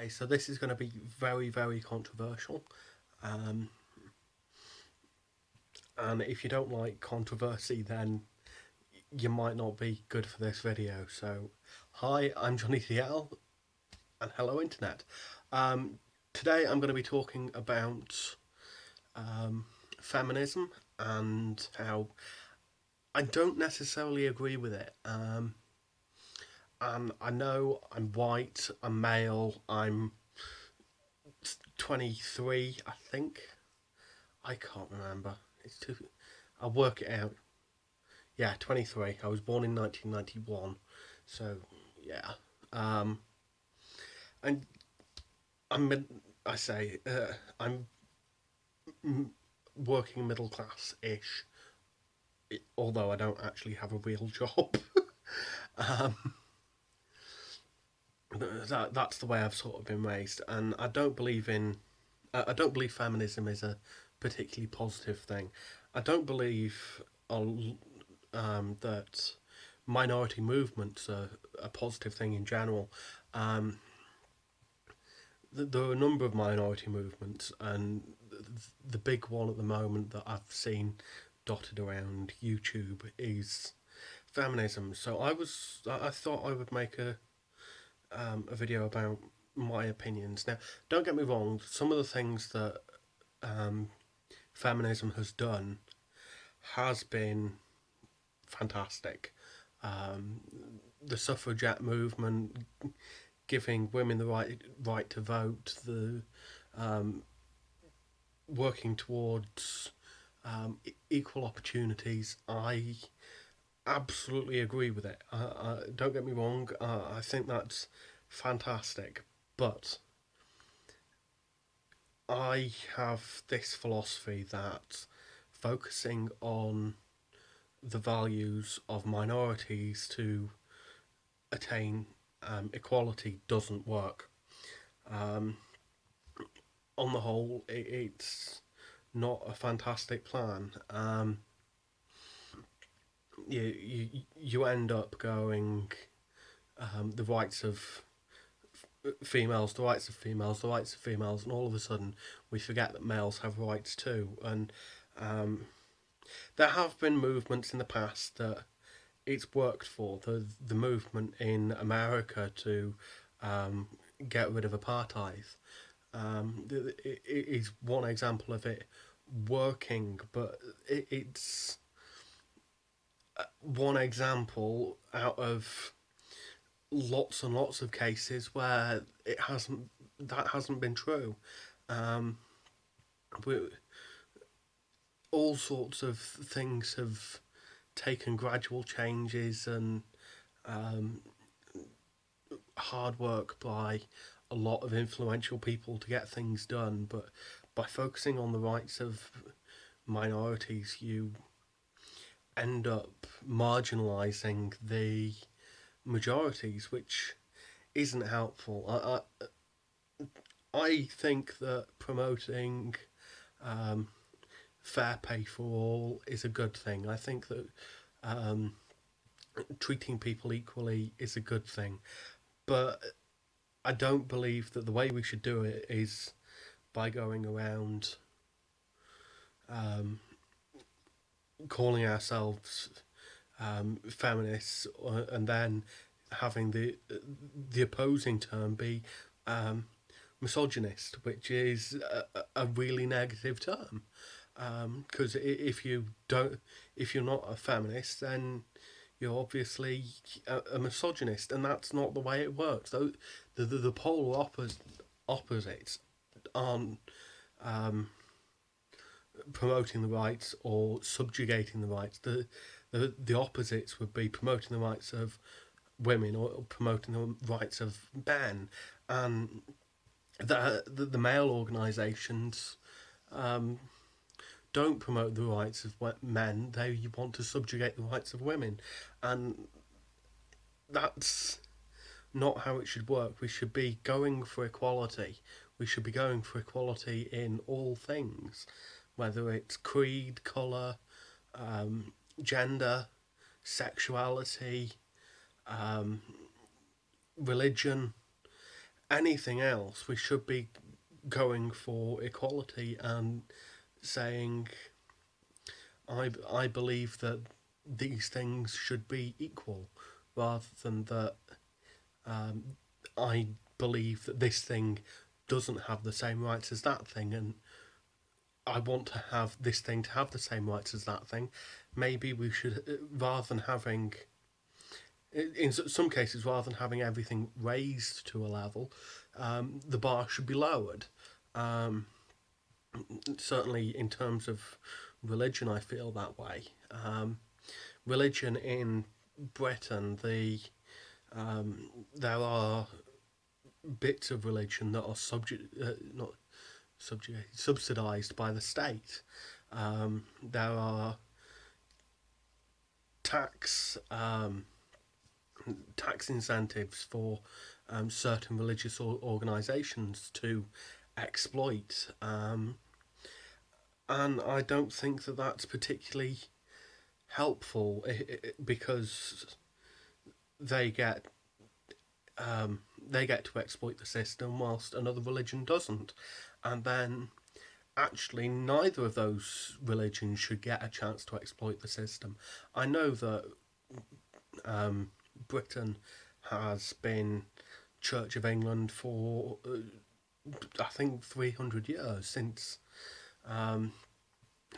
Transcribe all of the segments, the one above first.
Okay, so this is going to be very, very controversial. Um, and if you don't like controversy, then you might not be good for this video. So, hi, I'm Johnny TL, and hello, Internet. Um, Today I'm going to be talking about um, feminism and how I don't necessarily agree with it. And I know I'm white, I'm male, I'm 23, I think. I can't remember. It's too. I'll work it out. Yeah, 23. I was born in 1991, so yeah. Um, and I'm I say I'm working middle class ish, although I don't actually have a real job. um, that's the way I've sort of been raised, and I don't believe in. I don't believe feminism is a particularly positive thing. I don't believe that minority movements are a positive thing in general. Um, there are a number of minority movements, and the big one at the moment that I've seen dotted around YouTube is feminism. So I thought I would make a video about my opinions. Now, don't get me wrong. Some of the things that um, feminism has done has been fantastic. Um, the suffragette movement, giving women the right to vote, the um, working towards equal opportunities. I absolutely agree with it. Don't get me wrong. I think that's fantastic, but I have this philosophy that focusing on the values of minorities to attain equality doesn't work. Um, on the whole, it's not a fantastic plan. You end up going the rights of females, the rights of females, the rights of females, and all of a sudden we forget that males have rights too. And um, there have been movements in the past that it's worked for. The movement in America to um, get rid of apartheid it is one example of it working, but it's one example out of lots and lots of cases where that hasn't been true. Um, we, all sorts of things have taken gradual changes and um, hard work by a lot of influential people to get things done, but by focusing on the rights of minorities, you end up marginalising the majorities, which isn't helpful. I think that promoting um, fair pay for all is a good thing. I think that um, treating people equally is a good thing, but I don't believe that the way we should do it is by going around um, calling ourselves feminists and then having the opposing term be um, misogynist, which is a really negative term. Because if you're not a feminist, then you're obviously a misogynist, and that's not the way it works. Though the polar opposites aren't um, promoting the rights or subjugating the rights. The opposites would be promoting the rights of women or promoting the rights of men, and the male organisations um, don't promote the rights of men. They want to subjugate the rights of women, and that's not how it should work. We should be going for equality. We should be going for equality in all things, whether it's creed, colour, gender, sexuality, um, religion, anything else, we should be going for equality and saying, I believe that these things should be equal, rather than that um, I believe that this thing doesn't have the same rights as that thing, and I want to have this thing to have the same rights as that thing. Maybe we should, rather than having, in some cases, rather than having everything raised to a level, the bar should be lowered. Um, Certainly, in terms of religion, I feel that way. Religion in Britain, there are bits of religion that are not subsidised by the state. There are tax tax incentives for certain religious organisations to exploit, and I don't think that that's particularly helpful, because they get they get to exploit the system whilst another religion doesn't, and then actually neither of those religions should get a chance to exploit the system. I know that Britain has been Church of England for I think 300 years, since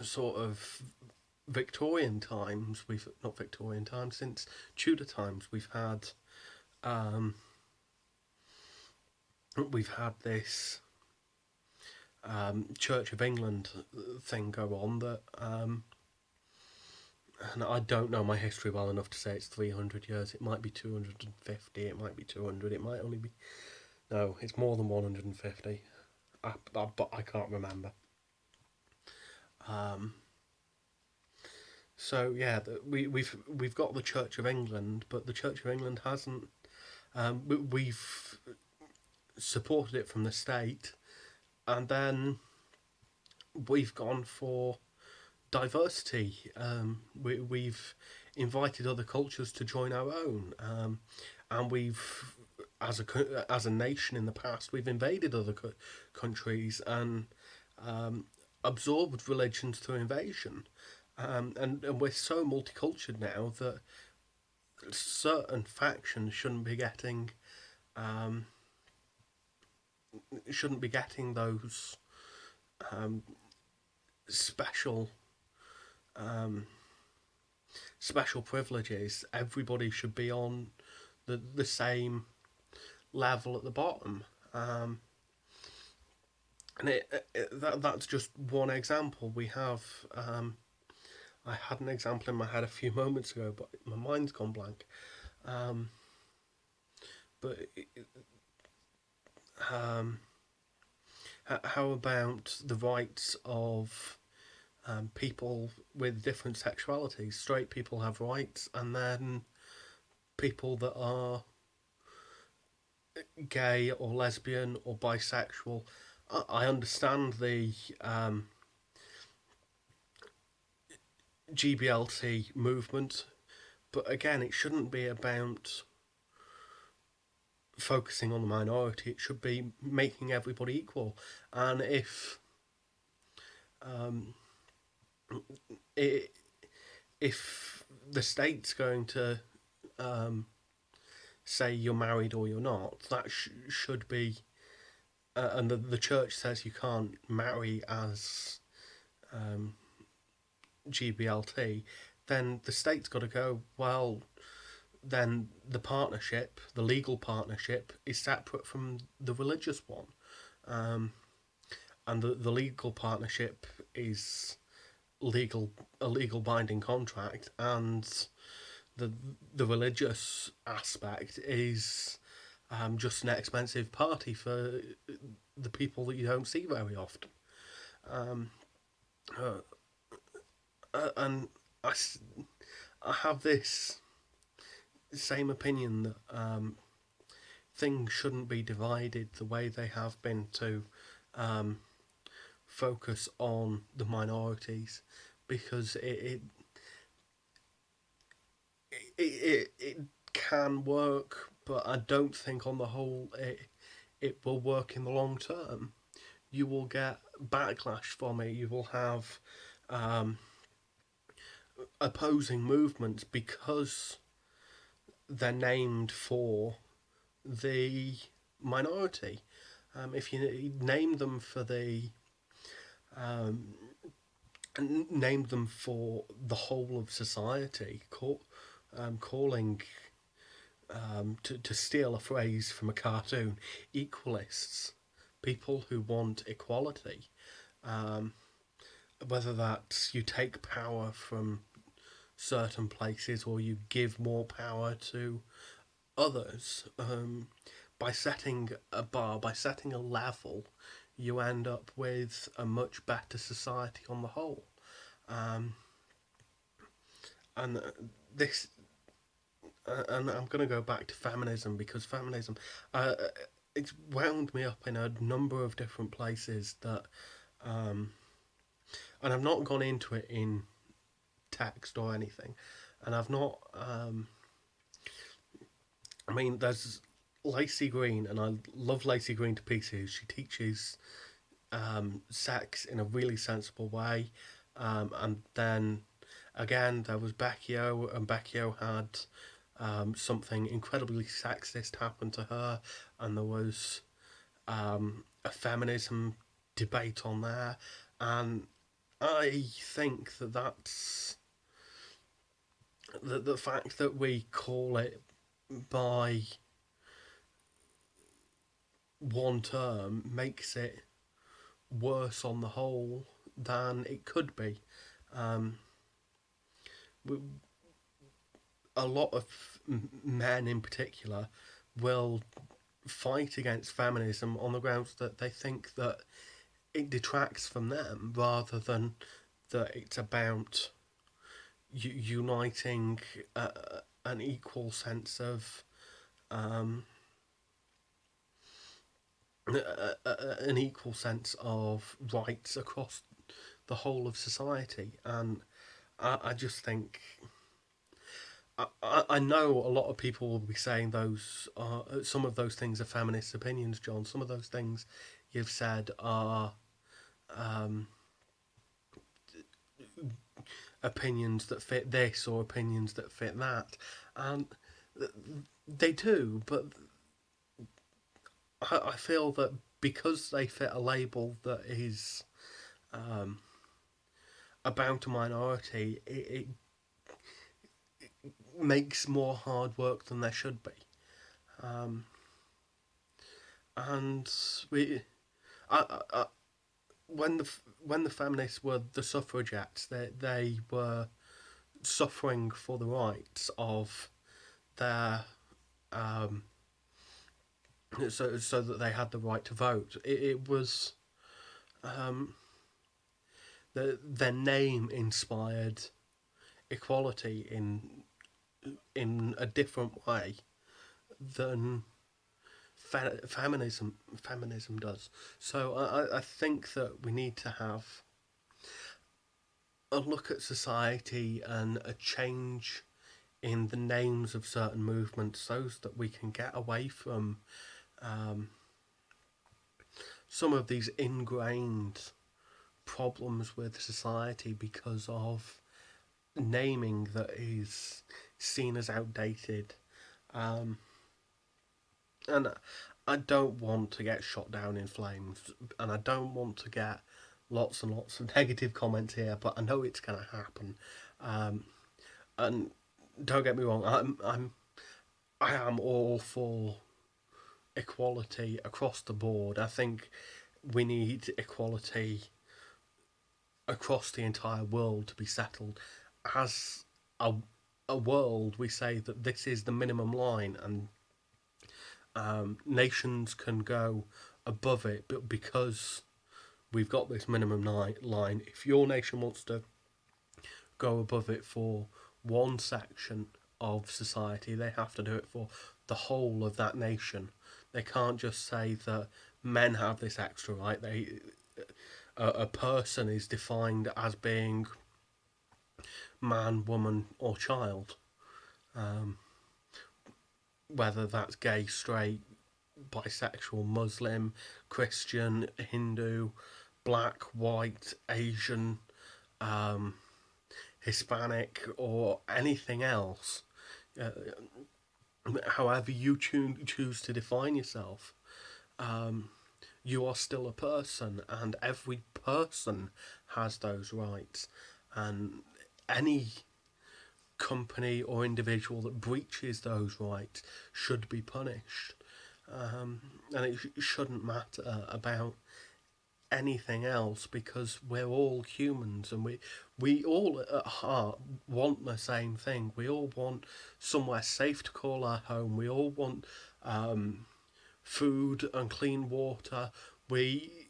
sort of Victorian times. We've not Victorian times, since Tudor times. Um, we've had this Church of England thing go on that, and I don't know my history well enough to say it's 300 years. It might be 250. It might be 200. It might only be, no. It's more than 150. But I can't remember. Um, so yeah, we've got the Church of England, but the Church of England hasn't. We've supported it from the state, and then we've gone for diversity. We've invited other cultures to join our own, and we've, as a nation in the past, we've invaded other countries and absorbed religions through invasion. And we're so multicultural now that certain factions um, shouldn't be getting those um, special um, special privileges. Everybody should be on the same level at the bottom. And that's just one example. We have I had an example in my head a few moments ago, but my mind's gone blank. Um, but um, how about the rights of people with different sexualities? Straight people have rights, and then people that are gay or lesbian or bisexual. I understand the GBLT movement, but again, it shouldn't be about focusing on the minority. It should be making everybody equal. And um, if the state's going to say you're married or you're not, that should be, and the church says you can't marry as GBLT, then the state's got to go, well, then the legal partnership, is separate from the religious one. And the legal partnership is a legal binding contract, and the the religious aspect is just an expensive party for the people that you don't see very often. Um, uh, and I, I have this same opinion that things shouldn't be divided the way they have been to um, focus on the minorities, because it can work, but I don't think on the whole it will work in the long term. You will get backlash from it. You will have um, opposing movements because they're named for the minority. If you name them for the um, name them for the whole of society, calling to steal a phrase from a cartoon, equalists, people who want equality. Um, Whether that's you take power from certain places or you give more power to others, by setting a bar, by setting a level, you end up with a much better society on the whole. Um, and this, and I'm going to go back to feminism because feminism, uh, it's wound me up in a number of different places that, um, and I've not gone into it in text or anything, and I've not. I mean, there's Lacey Green, and I love Lacey Green to pieces. She teaches sex in a really sensible way, and then again there was Beckio, and Beckio had something incredibly sexist happen to her, and there was a feminism debate on there, and I think that that's the fact that we call it by one term makes it worse on the whole than it could be. Um, a lot of men, in particular, will fight against feminism on the grounds that they think that it detracts from them rather than that it's about uniting an equal sense of um, an equal sense of rights across the whole of society. And I just think I know a lot of people will be saying those are some of those things are feminist opinions, John. Some of those things you've said are um, opinions that fit this or opinions that fit that, and they do. But I feel that because they fit a label that is um, about a minority, it makes more hard work than there should be. Um, and we, I, when the feminists were the suffragettes, they were suffering for the rights of their um, so that they had the right to vote. It was their name inspired equality in a different way than feminism does. So I think that we need to have a look at society and a change in the names of certain movements so that we can get away from um, some of these ingrained problems with society because of naming that is seen as outdated. Um, and I don't want to get shot down in flames, and I don't want to get lots and lots of negative comments here, but I know it's going to happen. Um, and don't get me wrong, I am all for equality across the board. I think we need equality across the entire world to be settled. As a, a world, we say that this is the minimum line, and nations can go above it, but because we've got this minimum line, if your nation wants to go above it for one section of society, they have to do it for the whole of that nation. They can't just say that men have this extra right. A person is defined as being man, woman, or child, whether that's gay, straight, bisexual, Muslim, Christian, Hindu, black, white, Asian, um, Hispanic, or anything else, uh, however you choose to define yourself, you are still a person, and every person has those rights. And any company or individual that breaches those rights should be punished. And it shouldn't matter about anything else, because we're all humans, and we all at heart want the same thing. We all want somewhere safe to call our home. We all want food and clean water. We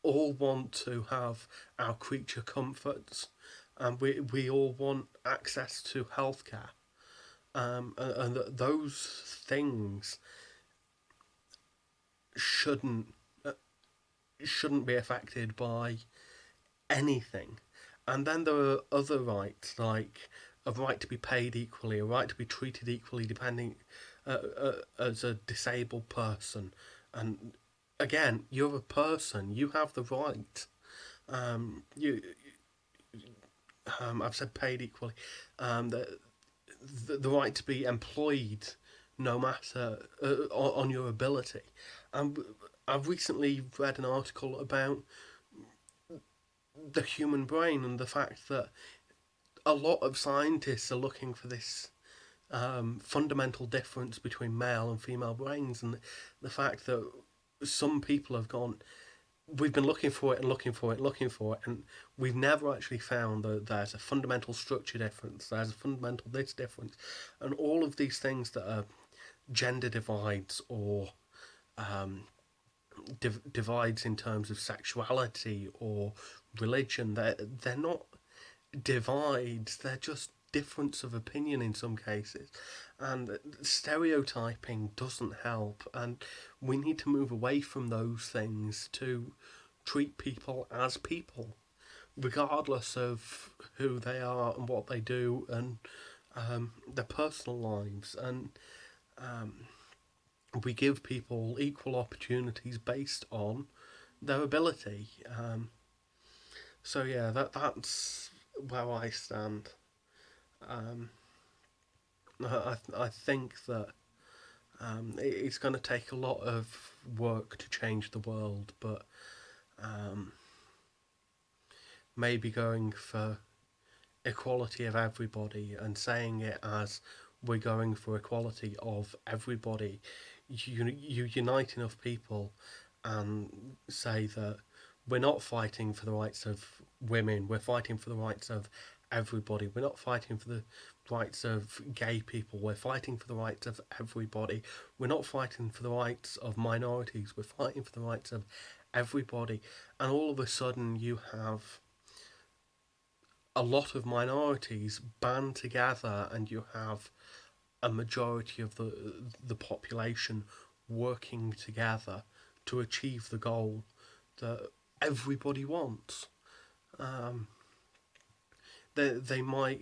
all want to have our creature comforts, and we all want access to healthcare. Those things shouldn't shouldn't be affected by anything. And then there are other rights, like a right to be paid equally, a right to be treated equally, depending as a disabled person. And again, you're a person. You have the right. You, I've said paid equally. The right to be employed, no matter on your ability. And I've recently read an article about the human brain and the fact that a lot of scientists are looking for this fundamental difference between male and female brains, and the fact that some people have gone, we've been looking for it and looking for it and looking for it, and we've never actually found that there's a fundamental structure difference, there's a fundamental this difference, and all of these things that are gender divides or divides in terms of sexuality or religion, they're not divides, they're just difference of opinion in some cases. And stereotyping doesn't help, and we need to move away from those things to treat people as people, regardless of who they are and what they do and their personal lives. And we give people equal opportunities based on their ability. So yeah, that's where I stand. Um, I think that it's going to take a lot of work to change the world, but um, maybe going for equality of everybody and saying it as we're going for equality of everybody, you unite enough people and say that we're not fighting for the rights of women, we're fighting for the rights of everybody. We're not fighting for the rights of gay people, we're fighting for the rights of everybody. We're not fighting for the rights of minorities, we're fighting for the rights of everybody. And all of a sudden, you have a lot of minorities band together, and you have a majority of the population working together to achieve the goal that everybody wants. Um, they might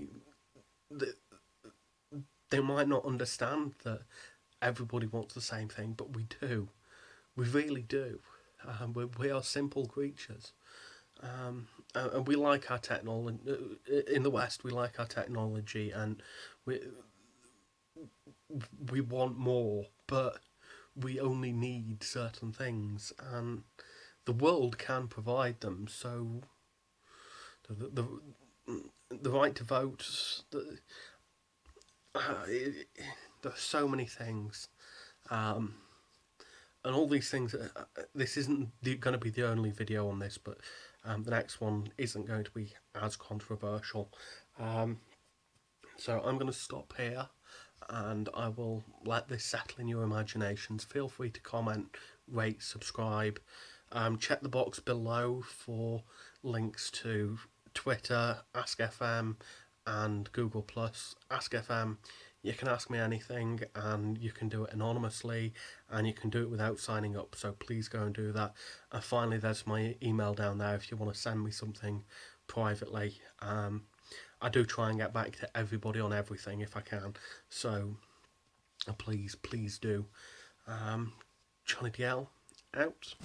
they, they might not understand that everybody wants the same thing, but we do. We really do. We are simple creatures, and we like our technology. In the West, we like our technology, and we we want more, but we only need certain things, and the world can provide them. So the right to vote, there are so many things, um, and all these things. This isn't going to be the only video on this, but the next one isn't going to be as controversial. Um, so I'm going to stop here, and I will let this settle in your imaginations. Feel free to comment, rate, subscribe. Check the box below for links to Twitter, AskFM, and Google Plus. AskFM, you can ask me anything, and you can do it anonymously, and you can do it without signing up. So please go and do that. And finally, there's my email down there if you want to send me something privately. I do try and get back to everybody on everything if I can. So please do. Um, Johnny DL out.